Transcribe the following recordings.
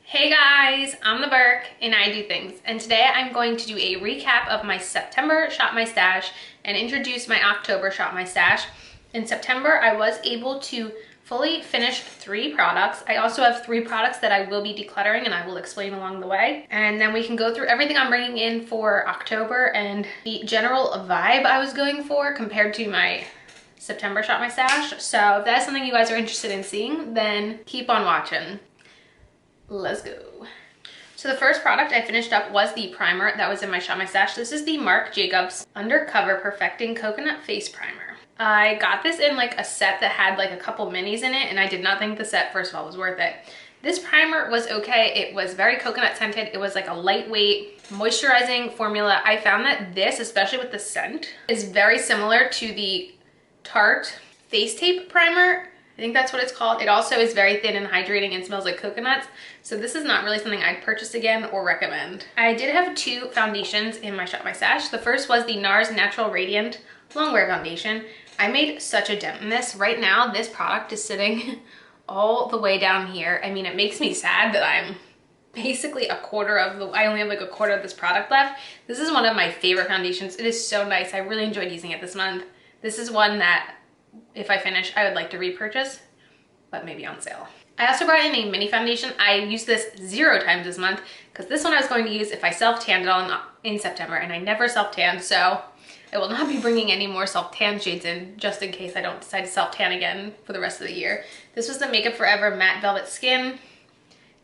Hey guys, I'm the Burke and I do things, and today I'm going to do a recap of my September Shop My Stash and introduce my October Shop My Stash. In September, I was able to fully finish 3 products. I also have 3 products that I will be decluttering and I will explain along the way. And then we can go through everything I'm bringing in for October and the general vibe I was going for compared to my September Shop My Stash. So if that's something you guys are interested in seeing, then keep on watching. Let's go. So the first product I finished up was the primer that was in my Shop My Stash. This is the Marc Jacobs Undercover Perfecting Coconut Face Primer. I got this in like a set that had like a couple minis in it, and I did not think the set, first of all, was worth it. This primer was okay. It was very coconut scented. It was like a lightweight moisturizing formula. I found that this, especially with the scent, is very similar to the Tarte Face Tape Primer. I think that's what it's called. It also is very thin and hydrating and smells like coconuts. So this is not really something I'd purchase again or recommend. I did have 2 foundations in my Shop My Stash. The first was the NARS Natural Radiant Longwear Foundation. I made such a dent in this. Right now, this product is sitting all the way down here. I mean, it makes me sad that I'm basically I only have like a quarter of this product left. This is one of my favorite foundations. It is so nice. I really enjoyed using it this month. This is one that if I finish, I would like to repurchase, but maybe on sale. I also brought in a mini foundation. I used this 0 times this month because this one I was going to use if I self-tanned it all in September, and I never self-tanned, so I will not be bringing any more self-tan shades in just in case I don't decide to self-tan again for the rest of the year. This was the Makeup Forever Matte Velvet Skin.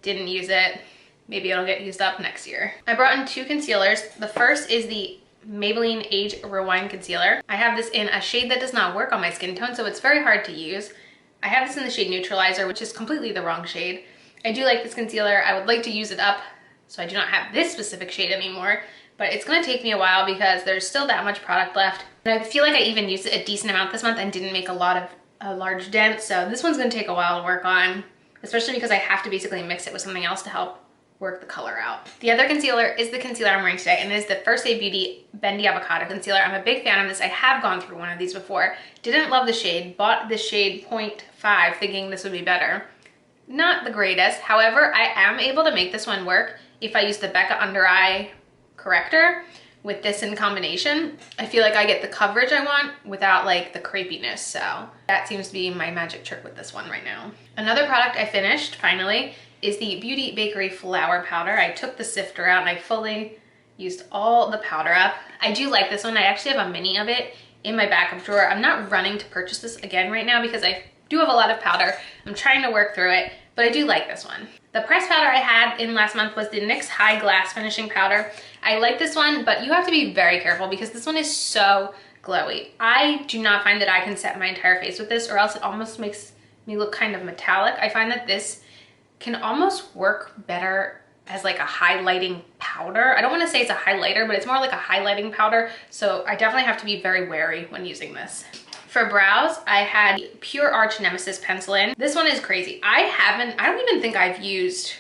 Didn't use it. Maybe it'll get used up next year. I brought in 2 concealers. The first is the Maybelline Age Rewind Concealer. I have this in a shade that does not work on my skin tone, so it's very hard to use. I have this in the shade Neutralizer, which is completely the wrong shade. I do like this concealer. I would like to use it up, so I do not have this specific shade anymore, but it's gonna take me a while because there's still that much product left. And I feel like I even used it a decent amount this month and didn't make a large dent, so this one's gonna take a while to work on, especially because I have to basically mix it with something else to help work the color out. The other concealer is the concealer I'm wearing today, and it is the First Aid Beauty Bendy Avocado Concealer. I'm a big fan of this. I have gone through one of these before. Didn't love the shade. Bought the shade 0.5 thinking this would be better. Not the greatest. However, I am able to make this one work if I use the Becca Under Eye Corrector with this in combination. I feel like I get the coverage I want without like the crepiness, so that seems to be my magic trick with this one right now. Another product I finished finally is the Beauty Bakery Flour Powder. I took the sifter out and I fully used all the powder up. I do like this one. I actually have a mini of it in my backup drawer. I'm not running to purchase this again right now because I do have a lot of powder. I'm trying to work through it, but I do like this one. The pressed powder I had in last month was the NYX High Glass Finishing Powder. I like this one, but you have to be very careful because this one is so glowy. I do not find that I can set my entire face with this, or else it almost makes me look kind of metallic. I find that this can almost work better as like a highlighting powder. I don't want to say it's a highlighter, but it's more like a highlighting powder. So I definitely have to be very wary when using this. For brows, I had Pure Arch Nemesis pencil in. This one is crazy. I don't even think I've used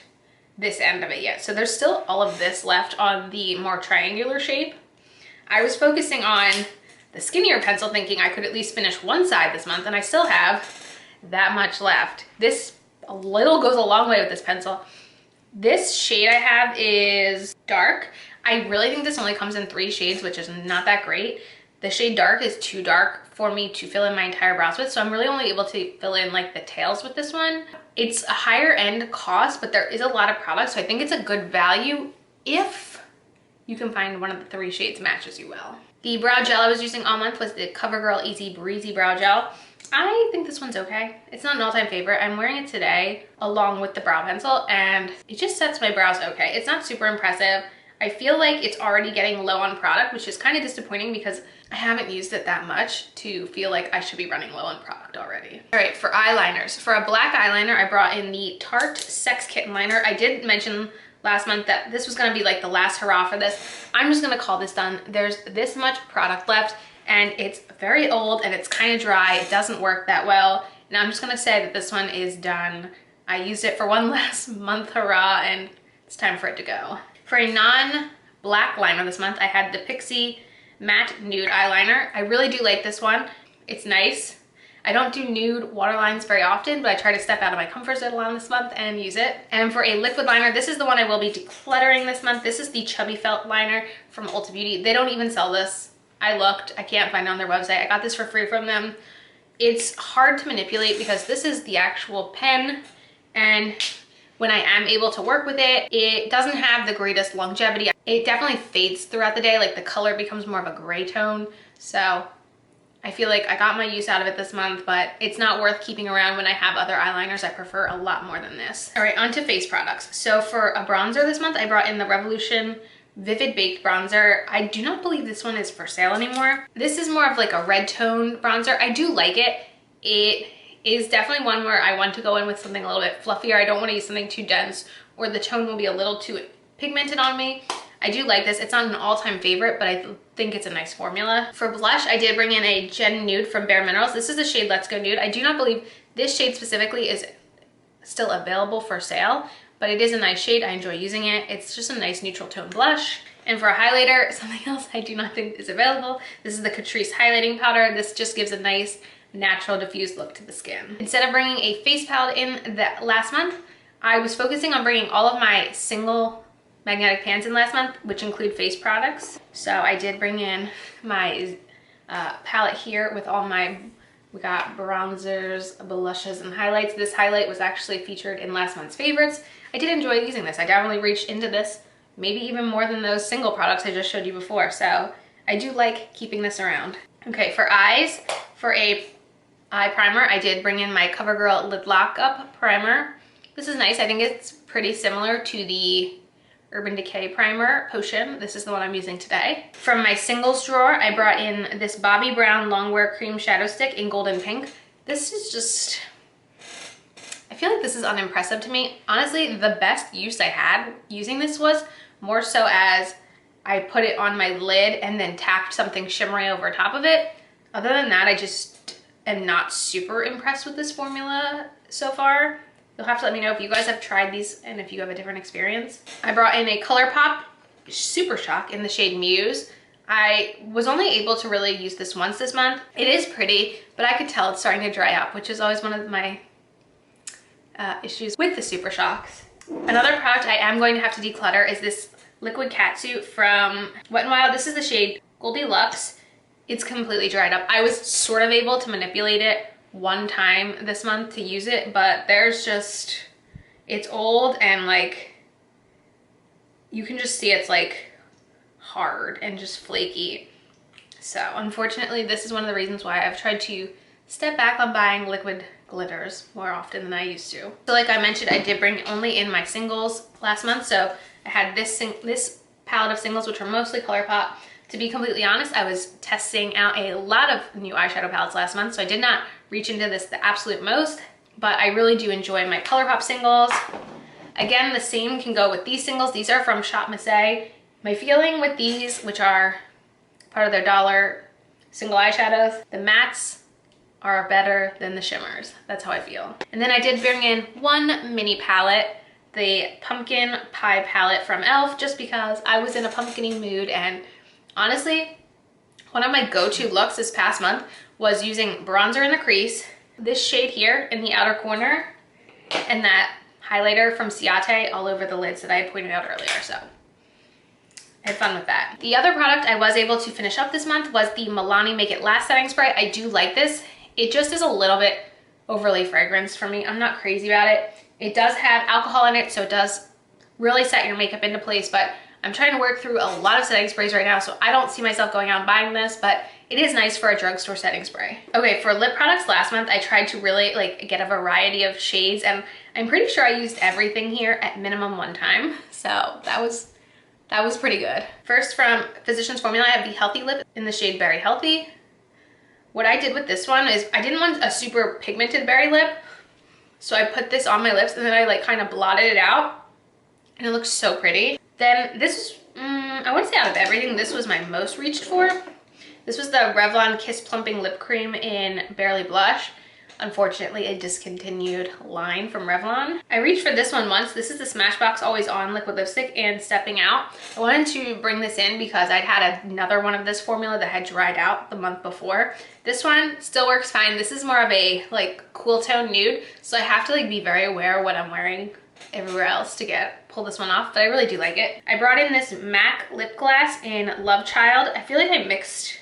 this end of it yet. So there's still all of this left on the more triangular shape. I was focusing on the skinnier pencil thinking I could at least finish one side this month, and I still have that much left. This a little goes a long way with this pencil. This shade I have is dark. I really think this only comes in 3 shades, which is not that great. The shade dark is too dark for me to fill in my entire brows with, so I'm really only able to fill in like the tails with this one. It's a higher end cost, but there is a lot of products, so I think it's a good value if you can find one of the 3 shades matches you well. The brow gel I was using all month was the CoverGirl Easy Breezy Brow Gel. I think this one's okay. It's not an all-time favorite. I'm wearing it today along with the brow pencil, and it just sets my brows okay. It's not super impressive. I feel like it's already getting low on product, which is kind of disappointing because I haven't used it that much to feel like I should be running low on product already. All right, for eyeliners. For a black eyeliner, I brought in the Tarte Sex Kitten Liner. I did mention last month that this was gonna be like the last hurrah for this. I'm just gonna call this done. There's this much product left, and it's very old and it's kind of dry. It doesn't work that well. And I'm just gonna say that this one is done. I used it for one last month hurrah, and it's time for it to go. For a non-black liner this month, I had the Pixie Matte Nude Eyeliner. I really do like this one. It's nice. I don't do nude waterlines very often, but I try to step out of my comfort zone a lot this month and use it. And for a liquid liner, this is the one I will be decluttering this month. This is the Chubby Felt Liner from Ulta Beauty. They don't even sell this. I looked, I can't find it on their website. I got this for free from them. It's hard to manipulate because this is the actual pen, and when I am able to work with it, it doesn't have the greatest longevity. It definitely fades throughout the day, like the color becomes more of a gray tone. So I feel like I got my use out of it this month, but it's not worth keeping around when I have other eyeliners I prefer a lot more than this. All right, on to face products. So for a bronzer this month, I brought in the Revlon Vivid Baked Bronzer. I do not believe this one is for sale anymore. This is more of like a red tone bronzer. I do like it. It is definitely one where I want to go in with something a little bit fluffier. I don't want to use something too dense or the tone will be a little too pigmented on me. I do like this. It's not an all-time favorite, but I think it's a nice formula. For blush, I did bring in a Gen Nude from bareMinerals. This is the shade Let's Go Nude. I do not believe this shade specifically is still available for sale, but it is a nice shade. I enjoy using it. It's just a nice neutral tone blush. And for a highlighter, something else I do not think is available. This is the Catrice Highlighting Powder. This just gives a nice natural diffused look to the skin. Instead of bringing a face palette in that last month, I was focusing on bringing all of my single magnetic pans in last month, which include face products. So I did bring in my palette here with all my, we got bronzers, blushes, and highlights. This highlight was actually featured in last month's favorites. I did enjoy using this. I definitely reached into this, maybe even more than those single products I just showed you before. So I do like keeping this around. Okay, for eyes, for a eye primer, I did bring in my Covergirl Lip Lock-Up Primer. This is nice. I think it's pretty similar to the Urban Decay Primer Potion. This is the one I'm using today. From my singles drawer, I brought in this Bobbi Brown Longwear Cream Shadow Stick in Golden Pink. This is just, I feel like this is unimpressive to me. Honestly, the best use I had using this was more so as I put it on my lid and then tapped something shimmery over top of it. Other than that, I just am not super impressed with this formula so far. You'll have to let me know if you guys have tried these and if you have a different experience. I brought in a Colourpop Super Shock in the shade Muse. I was only able to really use this once this month. It is pretty, but I could tell it's starting to dry up, which is always one of my issues with the Super Shocks. Another product I am going to have to declutter is this liquid catsuit from Wet n Wild. This is the shade Goldilux. It's completely dried up. I was sort of able to manipulate it one time this month to use it, but there's just, it's old and like you can just see it's like hard and just flaky. So unfortunately, this is one of the reasons why I've tried to step back on buying liquid glitters more often than I used to. So like I mentioned, I did bring only in my singles last month. So I had this palette of singles, which are mostly Colourpop. To be completely honest, I was testing out a lot of new eyeshadow palettes last month, so I did not reach into this the absolute most, but I really do enjoy my Colourpop singles. Again, the same can go with these singles. These are from Shop Miss A. My feeling with these, which are part of their $1 single eyeshadows, the mattes are better than the shimmers. That's how I feel. And then I did bring in one mini palette, the Pumpkin Pie palette from e.l.f., just because I was in a pumpkin-y mood, and honestly, one of my go-to looks this past month was using bronzer in the crease, this shade here in the outer corner, and that highlighter from Ciate all over the lids that I had pointed out earlier. So I had fun with that. The other product I was able to finish up this month was the Milani Make It Last setting spray. I do like this. It just is a little bit overly fragranced for me. I'm not crazy about it. It does have alcohol in it, so it does really set your makeup into place, but I'm trying to work through a lot of setting sprays right now, so I don't see myself going out and buying this, but it is nice for a drugstore setting spray. Okay, for lip products last month, I tried to really like get a variety of shades, and I'm pretty sure I used everything here at minimum one time, so that was pretty good. First, from Physicians Formula, I have the Healthy Lip in the shade Berry Healthy. What I did with this one is I didn't want a super pigmented berry lip, so I put this on my lips and then I like kind of blotted it out, and it looks so pretty. Then this, I want to say out of everything, this was my most reached for. This was the Revlon Kiss Plumping Lip Cream in Barely Blush. unfortunately a discontinued line from Revlon. I reached for this one once. This is the Smashbox Always On Liquid Lipstick and Stepping Out. I wanted to bring this in because I'd had another one of this formula that had dried out the month before. This one still works fine. This is more of a like cool tone nude, so I have to like be very aware of what I'm wearing everywhere else to pull this one off, but I really do like it. I brought in this MAC lip gloss in Love Child. I feel like I mixed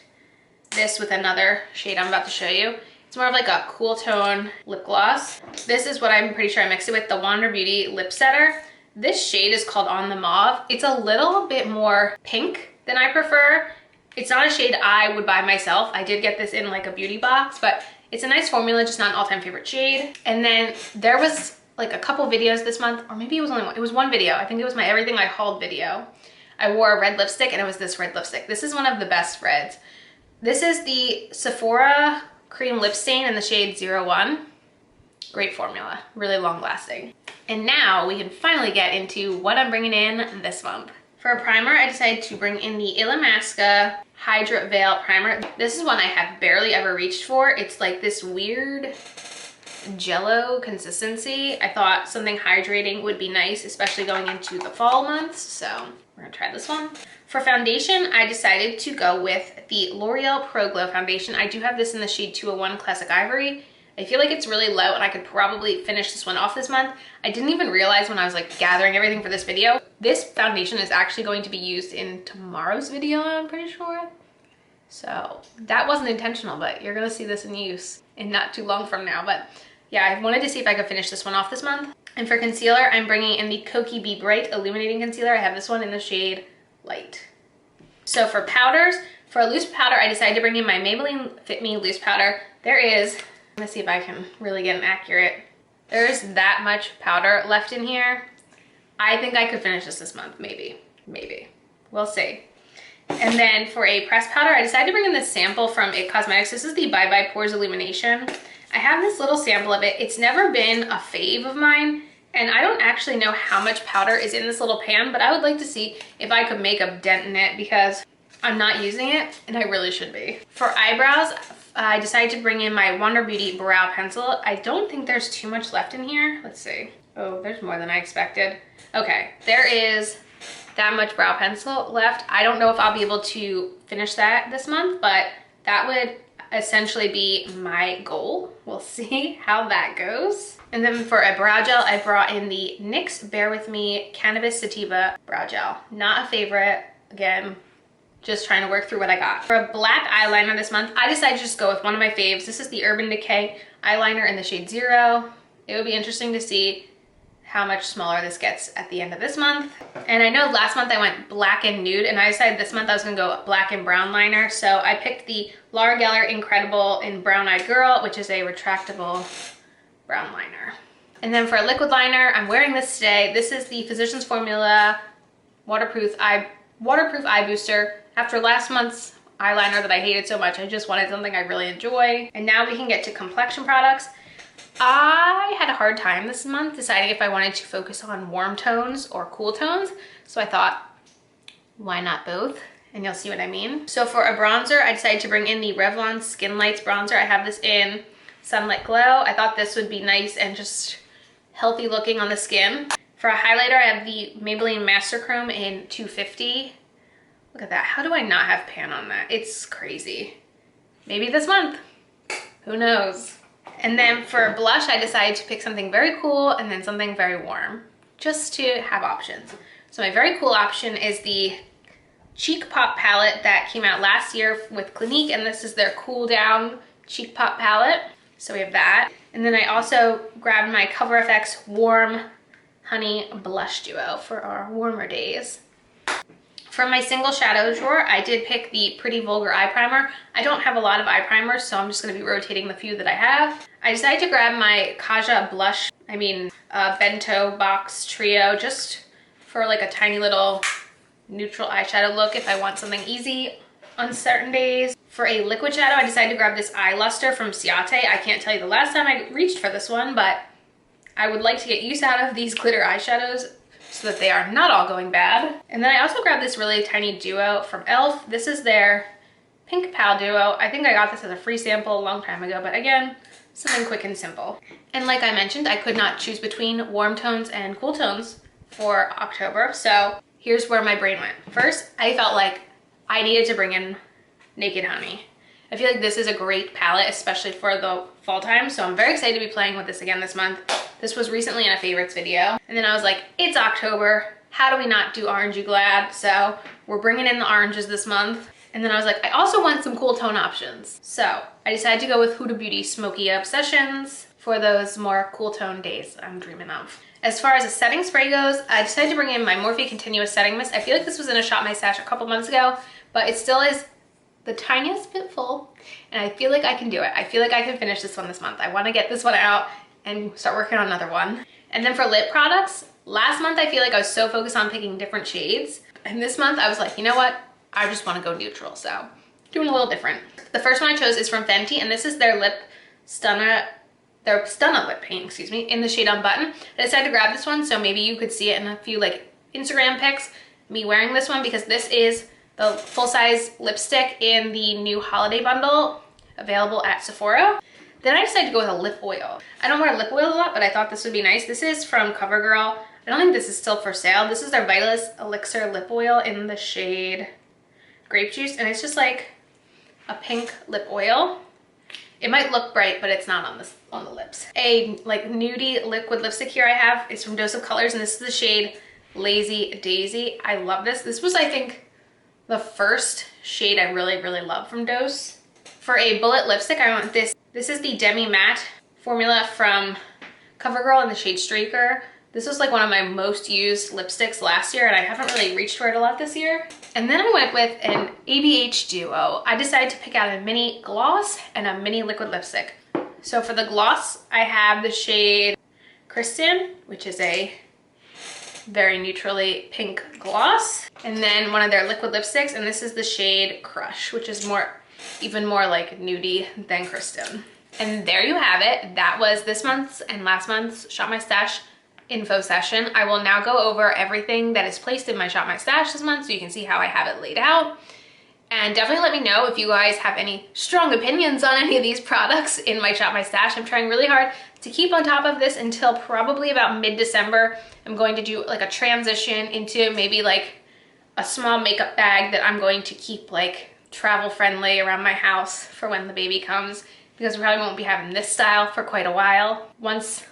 this with another shade I'm about to show you. It's more of like a cool tone lip gloss. This is what I'm pretty sure I mixed it with, the Wander Beauty Lip Setter. This shade is called On the Mauve. It's a little bit more pink than I prefer. It's not a shade I would buy myself. I did get this in like a beauty box, but it's a nice formula, just not an all-time favorite shade. And then there was like a couple videos this month, or maybe it was only one. It was one video. I think it was my Everything I Hauled video. I wore a red lipstick and it was this red lipstick. This is one of the best reds. This is the Sephora Cream Lip Stain in the shade 01. Great formula, really long lasting. And now we can finally get into what I'm bringing in this month. For a primer, I decided to bring in the Illamasqua Hydra Veil Primer. This is one I have barely ever reached for. It's like this weird jello consistency. I thought something hydrating would be nice, especially going into the fall months. So we're gonna try this one. For foundation, I decided to go with the L'Oreal Pro Glow Foundation. I do have this in the shade 201 Classic Ivory. I feel like it's really low and I could probably finish this one off this month. I didn't even realize when I was like gathering everything for this video, this foundation is actually going to be used in tomorrow's video, I'm pretty sure. So that wasn't intentional, but you're gonna see this in use in not too long from now. But yeah, I wanted to see if I could finish this one off this month. And for concealer, I'm bringing in the Kokie Be Bright Illuminating Concealer. I have this one in the shade Light. So for powders, for a loose powder, I decided to bring in my Maybelline Fit Me loose powder. There is, let's see if I can really get an accurate, there's that much powder left in here. I think I could finish this month, maybe. We'll see. And then for a pressed powder, I decided to bring in this sample from IT Cosmetics. This is the Bye Bye Pores Illumination. I have this little sample of it. It's never been a fave of mine, and I don't actually know how much powder is in this little pan, but I would like to see if I could make a dent in it because I'm not using it, and I really should be. For eyebrows, I decided to bring in my Wander Beauty Brow Pencil. I don't think there's too much left in here. Let's see. Oh, there's more than I expected. Okay, there is that much brow pencil left. I don't know if I'll be able to finish that this month, but that would essentially be my goal. We'll see how that goes. And then for a brow gel, I brought in the NYX Bear With Me Cannabis Sativa Brow Gel. Not a favorite, again, just trying to work through what I got. For a black eyeliner this month, I decided to just go with one of my faves. This is the Urban Decay eyeliner in the shade 0. It would be interesting to see how much smaller this gets at the end of this month. And I know last month I went black and nude, and I decided this month I was gonna go black and brown liner. So I picked the Laura Geller Incredible in Brown Eyed Girl, which is a retractable brown liner. And then for a liquid liner, I'm wearing this today. This is the Physicians Formula Waterproof Eye Booster. After last month's eyeliner that I hated so much, I just wanted something I really enjoy. And now we can get to complexion products. I had a hard time this month deciding if I wanted to focus on warm tones or cool tones. So I thought, why not both? And you'll see what I mean. So for a bronzer, I decided to bring in the Revlon Skin Lights Bronzer. I have this in Sunlit Glow. I thought this would be nice and just healthy looking on the skin. For a highlighter, I have the Maybelline Master Chrome in 250. Look at that. How do I not have pan on that? It's crazy. Maybe this month. Who knows? And then for blush, I decided to pick something very cool and then something very warm, just to have options. So my very cool option is the Cheek Pop palette that came out last year with Clinique, and this is their Cool Down Cheek Pop palette. So we have that. And then I also grabbed my Cover FX Warm Honey Blush Duo for our warmer days. For my single shadow drawer, I did pick the Pretty Vulgar Eye Primer. I don't have a lot of eye primers, so I'm just gonna be rotating the few that I have. I decided to grab my Kaja blush, Bento Box Trio, just for like a tiny little neutral eyeshadow look if I want something easy on certain days. For a liquid shadow, I decided to grab this Eye Luster from Ciate. I can't tell you the last time I reached for this one, but I would like to get use out of these glitter eyeshadows so that they are not all going bad. And then I also grabbed this really tiny duo from e.l.f. This is their Pink Pal Duo. I think I got this as a free sample a long time ago, but again, something quick and simple. And like I mentioned, I could not choose between warm tones and cool tones for October, so here's where my brain went. First, I felt like I needed to bring in Naked Honey. I feel like this is a great palette, especially for the fall time, so I'm very excited to be playing with this again this month. This was recently in a favorites video, and then I was like, it's October, how do we not do Orangey Glad? So we're bringing in the oranges this month. And then I was like, I also want some cool tone options. So I decided to go with Huda Beauty Smoky Obsessions for those more cool tone days I'm dreaming of. As far as a setting spray goes, I decided to bring in my Morphe Continuous Setting Mist. I feel like this was in a Shop My Stash a couple months ago, but it still is the tiniest bit full, and I feel like I can do it. I feel like I can finish this one this month. I want to get this one out and start working on another one. And then for lip products, last month I feel like I was so focused on picking different shades, and this month I was like, you know what? I just want to go neutral, so doing a little different. The first one I chose is from Fenty, and this is their Stunna lip paint, excuse me, in the shade Unbutton. I decided to grab this one so maybe you could see it in a few like Instagram pics, me wearing this one, because this is the full-size lipstick in the new holiday bundle available at Sephora. Then I decided to go with a lip oil. I don't wear lip oil a lot, but I thought this would be nice. This is from Covergirl. I don't think this is still for sale. This is their Vitalist Elixir lip oil in the shade Grape Juice, and it's just like a pink lip oil. It might look bright, but it's not on the lips. A like nudie liquid lipstick here I have is from Dose of Colors, and this is the shade Lazy Daisy. I love this. This was, I think, the first shade I really love from Dose. For a bullet lipstick, I want this. This is the Demi Matte formula from CoverGirl in the shade Straker. This was like one of my most used lipsticks last year, and I haven't really reached for it a lot this year. And then I went with an ABH duo. I decided to pick out a mini gloss and a mini liquid lipstick. So for the gloss, I have the shade Kristen, which is a very neutrally pink gloss. And then one of their liquid lipsticks, and this is the shade Crush, which is even more like nudie than Kristen. And there you have it. That was this month's and last month's Shop My Stash info session. I will now go over everything that is placed in my Shop My Stash this month so you can see how I have it laid out. And definitely let me know if you guys have any strong opinions on any of these products in my Shop My Stash. I'm trying really hard to keep on top of this until probably about mid-December. I'm going to do like a transition into maybe like a small makeup bag that I'm going to keep like travel friendly around my house for when the baby comes, because we probably won't be having this style for quite a while once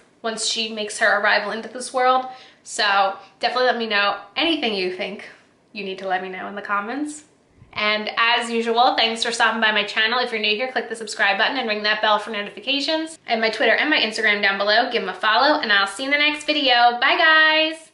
she makes her arrival into this world. So definitely let me know anything you think you need to let me know in the comments. And as usual, thanks for stopping by my channel. If you're new here, click the subscribe button and ring that bell for notifications. And my Twitter and my Instagram down below. Give them a follow, and I'll see you in the next video. Bye guys!